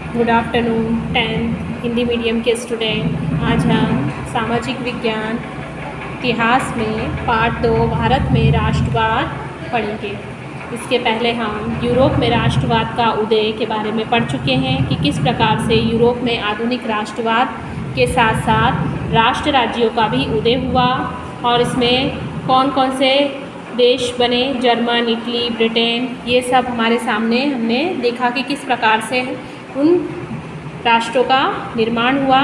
Good afternoon 10th Hindi medium के student. आज हम सामाजिक विज्ञान इतिहास में पार्ट 2 भारत में राष्ट्रवाद पढ़ेंगे। इसके पहले हम यूरोप में राष्ट्रवाद का उदय के बारे में पढ़ चुके हैं कि किस प्रकार से यूरोप में आधुनिक राष्ट्रवाद के साथ साथ राष्ट्र राज्यों का भी उदय हुआ और इसमें कौन कौन से देश बने, जर्मन, इटली, ब्रिटेन, ये सब हमारे सामने हमने देखा कि किस प्रकार से उन राष्ट्रों का निर्माण हुआ।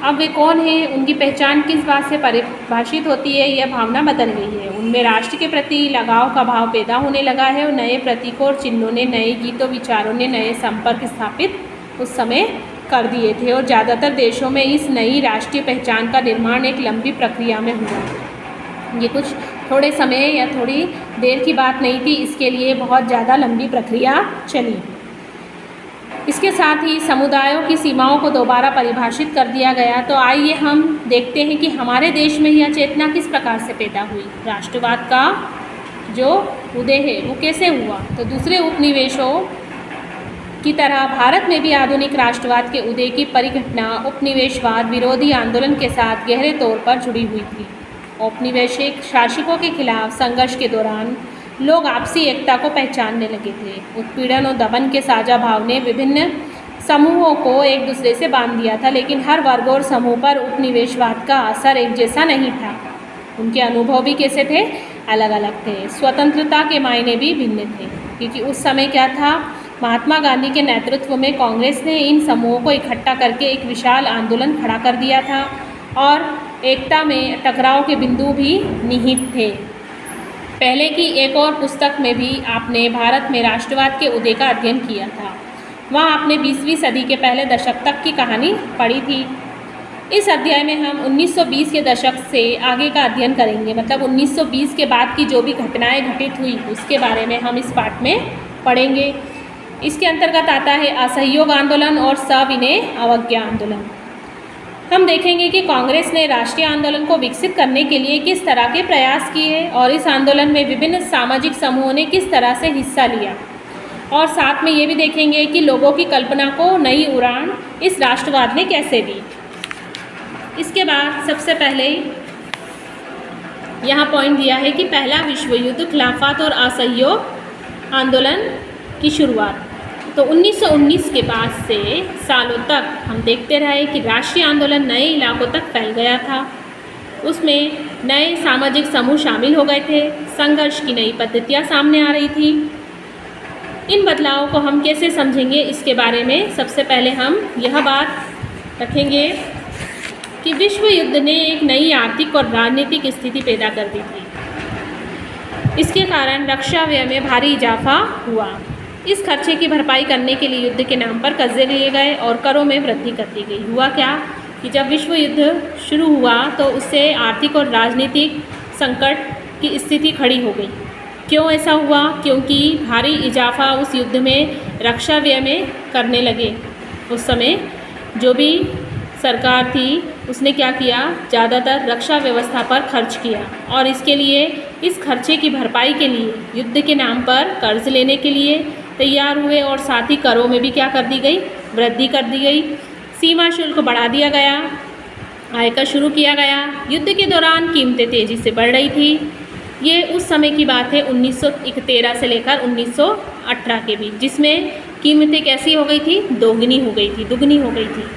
अब वे कौन हैं, उनकी पहचान किस बात से परिभाषित होती है, यह भावना बदल गई है। उनमें राष्ट्र के प्रति लगाव का भाव पैदा होने लगा है और नए प्रतीकों और चिन्हों ने, नए गीतों विचारों ने नए संपर्क स्थापित उस समय कर दिए थे और ज़्यादातर देशों में इस नई राष्ट्रीय पहचान का निर्माण एक लंबी प्रक्रिया में हुआ। ये कुछ थोड़े समय या थोड़ी देर की बात नहीं थी, इसके लिए बहुत ज़्यादा लंबी प्रक्रिया चली। इसके साथ ही समुदायों की सीमाओं को दोबारा परिभाषित कर दिया गया। तो आइए हम देखते हैं कि हमारे देश में यह चेतना किस प्रकार से पैदा हुई, राष्ट्रवाद का जो उदय है वो कैसे हुआ। तो दूसरे उपनिवेशों की तरह भारत में भी आधुनिक राष्ट्रवाद के उदय की परिघटना उपनिवेशवाद विरोधी आंदोलन के साथ गहरे तौर पर जुड़ी हुई थी। औपनिवेशिक शासकों के खिलाफ संघर्ष के दौरान लोग आपसी एकता को पहचानने लगे थे। उत्पीड़न और दमन के साझा भाव ने विभिन्न समूहों को एक दूसरे से बांध दिया था, लेकिन हर वर्ग और समूह पर उपनिवेशवाद का असर एक जैसा नहीं था। उनके अनुभव भी कैसे थे, अलग अलग थे। स्वतंत्रता के मायने भी भिन्न थे, क्योंकि उस समय क्या था, महात्मा गांधी के नेतृत्व में कांग्रेस ने इन समूहों को इकट्ठा करके एक विशाल आंदोलन खड़ा कर दिया था और एकता में टकराव के बिंदु भी निहित थे। पहले की एक और पुस्तक में भी आपने भारत में राष्ट्रवाद के उदय का अध्ययन किया था। वहाँ आपने 20वीं सदी के पहले दशक तक की कहानी पढ़ी थी। इस अध्याय में हम 1920 के दशक से आगे का अध्ययन करेंगे, मतलब 1920 के बाद की जो भी घटनाएं घटित हुई उसके बारे में हम इस पाठ में पढ़ेंगे। इसके अंतर्गत आता है असहयोग आंदोलन और सविनय अवज्ञा आंदोलन। हम देखेंगे कि कांग्रेस ने राष्ट्रीय आंदोलन को विकसित करने के लिए किस तरह के प्रयास किए और इस आंदोलन में विभिन्न सामाजिक समूहों ने किस तरह से हिस्सा लिया, और साथ में ये भी देखेंगे कि लोगों की कल्पना को नई उड़ान इस राष्ट्रवाद ने कैसे दी। इसके बाद सबसे पहले यहाँ पॉइंट दिया है कि पहला विश्व युद्ध, खिलाफत और असहयोग आंदोलन की शुरुआत। तो 1919 के बाद से सालों तक हम देखते रहे कि राष्ट्रीय आंदोलन नए इलाकों तक फैल गया था। उसमें नए सामाजिक समूह शामिल हो गए थे, संघर्ष की नई पद्धतियाँ सामने आ रही थी। इन बदलावों को हम कैसे समझेंगे, इसके बारे में सबसे पहले हम यह बात रखेंगे कि विश्व युद्ध ने एक नई आर्थिक और राजनीतिक स्थिति पैदा कर दी थी। इसके कारण रक्षा व्यय में भारी इजाफा हुआ। इस खर्चे की भरपाई करने के लिए युद्ध के नाम पर कर्जे लिए गए और करों में वृद्धि कर दी गई। हुआ क्या कि जब विश्व युद्ध शुरू हुआ तो उससे आर्थिक और राजनीतिक संकट की स्थिति खड़ी हो गई। क्यों ऐसा हुआ? क्योंकि भारी इजाफा उस युद्ध में रक्षा व्यय में करने लगे। उस समय जो भी सरकार थी उसने क्या किया, ज़्यादातर रक्षा व्यवस्था पर खर्च किया और इसके लिए, इस खर्चे की भरपाई के लिए युद्ध के नाम पर कर्ज लेने के लिए तैयार हुए और साथ ही करों में भी क्या कर दी गई, वृद्धि कर दी गई। सीमा शुल्क बढ़ा दिया गया, आयकर शुरू किया गया। युद्ध के दौरान कीमतें तेज़ी से बढ़ रही थी। ये उस समय की बात है 1913 से लेकर 1918 के बीच, जिसमें कीमतें कैसी हो गई थी, दुगनी हो गई थी,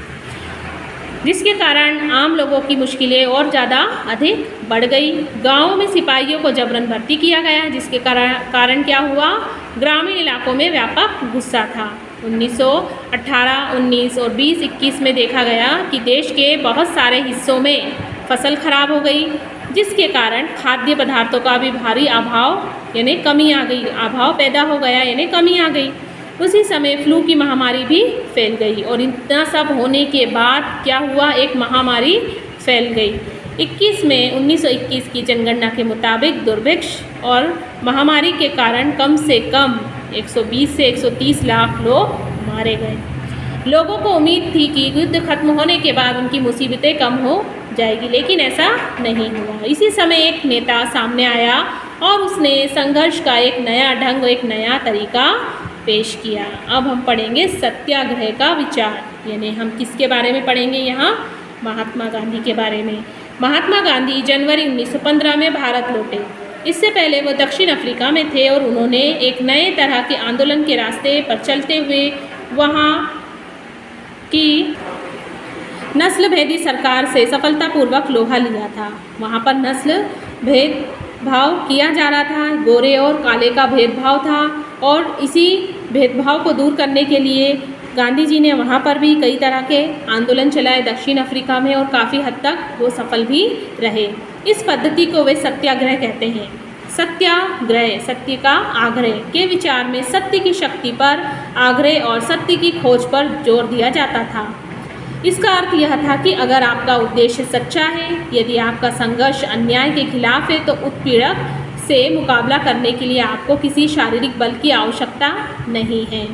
जिसके कारण आम लोगों की मुश्किलें और ज़्यादा अधिक बढ़ गई। गाँवों में सिपाहियों को जबरन भर्ती किया गया, जिसके कारण क्या हुआ, ग्रामीण इलाकों में व्यापक गुस्सा था। 1918, 19 और 20, 21 में देखा गया कि देश के बहुत सारे हिस्सों में फसल खराब हो गई, जिसके कारण खाद्य पदार्थों का भी भारी अभाव यानी कमी आ गई, अभाव पैदा हो गया यानी कमी आ गई। उसी समय फ्लू की महामारी भी फैल गई और इतना सब होने के बाद क्या हुआ, एक महामारी फैल गई। 1921 की जनगणना के मुताबिक दुर्भिक्ष और महामारी के कारण कम से कम 120 से 130 लाख लोग मारे गए। लोगों को उम्मीद थी कि युद्ध खत्म होने के बाद उनकी मुसीबतें कम हो जाएगी, लेकिन ऐसा नहीं हुआ। इसी समय एक नेता सामने आया और उसने संघर्ष का एक नया ढंग, एक नया तरीका पेश किया। अब हम पढ़ेंगे सत्याग्रह का विचार, यानी हम किसके बारे में पढ़ेंगे यहाँ? महात्मा गांधी के बारे में। महात्मा गांधी जनवरी 1915 में भारत लौटे। इससे पहले वो दक्षिण अफ्रीका में थे और उन्होंने एक नए तरह के आंदोलन के रास्ते पर चलते हुए वहाँ की नस्ल भेदी सरकार से सफलतापूर्वक लोहा लिया था। वहाँ पर नस्ल भेदभाव किया जा रहा था, गोरे और काले का भेदभाव था और इसी भेदभाव को दूर करने के लिए गांधी जी ने वहाँ पर भी कई तरह के आंदोलन चलाए दक्षिण अफ्रीका में और काफ़ी हद तक वो सफल भी रहे। इस पद्धति को वे सत्याग्रह कहते हैं। सत्याग्रह सत्य का आग्रह के विचार में सत्य की शक्ति पर आग्रह और सत्य की खोज पर जोर दिया जाता था। इसका अर्थ यह था कि अगर आपका उद्देश्य सच्चा है, यदि आपका संघर्ष अन्याय के खिलाफ है, तो उत्पीड़क से मुकाबला करने के लिए आपको किसी शारीरिक बल की आवश्यकता नहीं है।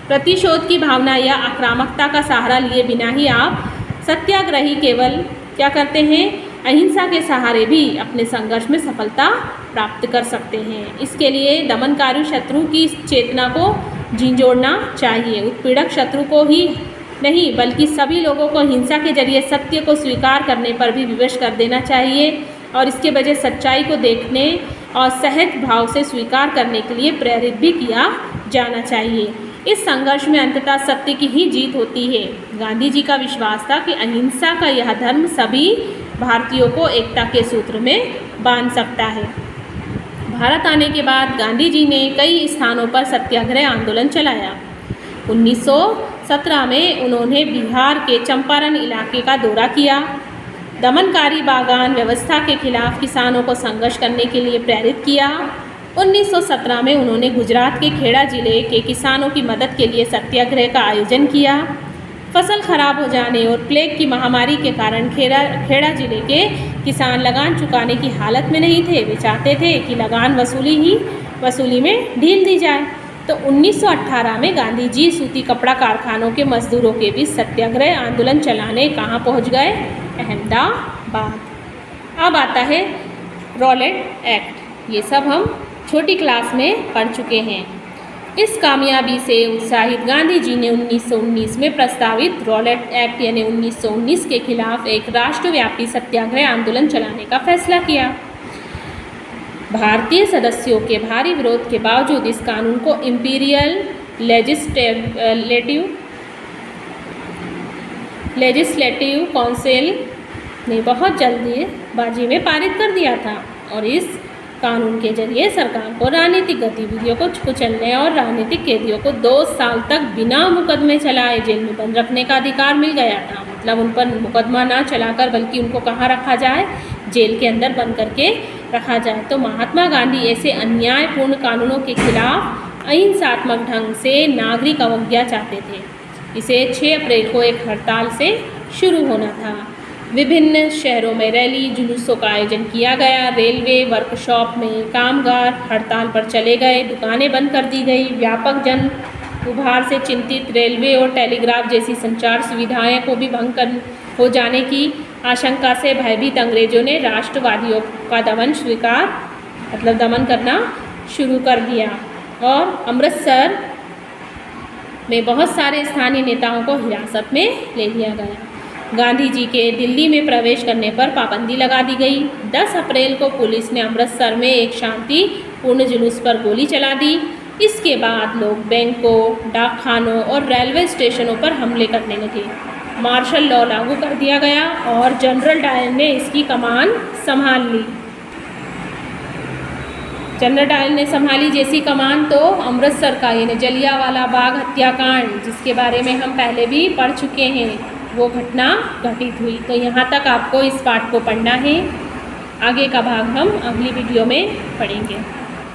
प्रतिशोध की भावना या आक्रामकता का सहारा लिए बिना ही आप सत्याग्रही केवल क्या करते हैं? अहिंसा के सहारे भी अपने संघर्ष में सफलता प्राप्त कर सकते हैं। इसके लिए दमनकारी शत्रु की चेतना को झिंझोड़ना चाहिए। उत्पीड़क शत्रु को ही नहीं बल्कि सभी लोगों को हिंसा के जरिए सत्य को स्वीकार करने पर भी विवश कर देना चाहिए और इसके बजाय सच्चाई को देखने और सहज भाव से स्वीकार करने के लिए प्रेरित भी किया जाना चाहिए। इस संघर्ष में अंततः सत्य की ही जीत होती है। गांधी जी का विश्वास था कि अहिंसा का यह धर्म सभी भारतीयों को एकता के सूत्र में बांध सकता है। भारत आने के बाद गांधी जी ने कई स्थानों पर सत्याग्रह आंदोलन चलाया। 1917 में उन्होंने बिहार के चंपारण इलाके का दौरा किया। दमनकारी बागान व्यवस्था के खिलाफ किसानों को संघर्ष करने के लिए प्रेरित किया। 1917 में उन्होंने गुजरात के खेड़ा जिले के किसानों की मदद के लिए सत्याग्रह का आयोजन किया। फसल खराब हो जाने और प्लेग की महामारी के कारण खेड़ा जिले के किसान लगान चुकाने की हालत में नहीं थे। वे चाहते थे कि लगान वसूली में ढील दी जाए। तो 1918 में गांधी जी सूती कपड़ा कारखानों के मजदूरों के बीच सत्याग्रह आंदोलन चलाने कहाँ पहुँच गए? अहमदाबाद। अब आता है रॉलेट एक्ट। ये सब हम छोटी क्लास में पढ़ चुके हैं। इस कामयाबी से उत्साहित गांधी जी ने 1919 में प्रस्तावित रॉलेट एक्ट यानी 1919 के खिलाफ एक राष्ट्रव्यापी सत्याग्रह आंदोलन चलाने का फैसला किया। भारतीय सदस्यों के भारी विरोध के बावजूद इस कानून को इम्पीरियल लेजिस्लेटिव काउंसिल ने बहुत जल्दीबाजी में पारित कर दिया था और इस कानून के जरिए सरकार को राजनीतिक गतिविधियों को कुचलने और राजनीतिक कैदियों को 2 साल तक बिना मुकदमे चलाए जेल में बंद रखने का अधिकार मिल गया था। मतलब उन पर मुकदमा ना चलाकर बल्कि उनको कहाँ रखा जाए? जेल के अंदर बंद करके रखा जाए। तो महात्मा गांधी ऐसे अन्यायपूर्ण कानूनों के खिलाफ अहिंसात्मक ढंग से नागरिक अवज्ञा चाहते थे। इसे 6 अप्रैल को एक हड़ताल से शुरू होना था। विभिन्न शहरों में रैली जुलूसों का आयोजन किया गया। रेलवे वर्कशॉप में कामगार हड़ताल पर चले गए। दुकानें बंद कर दी गई। व्यापक जन उभार से चिंतित रेलवे और टेलीग्राफ जैसी संचार सुविधाएं को भी भंग हो जाने की आशंका से भयभीत अंग्रेजों ने राष्ट्रवादियों का दमन करना शुरू कर दिया और अमृतसर में बहुत सारे स्थानीय नेताओं को हिरासत में ले लिया गया। गांधी जी के दिल्ली में प्रवेश करने पर पाबंदी लगा दी गई। 10 अप्रैल को पुलिस ने अमृतसर में एक शांतिपूर्ण जुलूस पर गोली चला दी। इसके बाद लोग बैंकों, डाकखानों और रेलवे स्टेशनों पर हमले करने लगे। मार्शल लॉ लागू कर दिया गया और जनरल डायर ने इसकी कमान संभाल ली। जनरल डायर ने संभाली जैसी कमान तो अमृतसर का यानी जलियांवाला बाग हत्याकांड, जिसके बारे में हम पहले भी पढ़ चुके हैं, वो घटना घटित हुई। तो यहाँ तक आपको इस पाठ को पढ़ना है। आगे का भाग हम अगली वीडियो में पढ़ेंगे।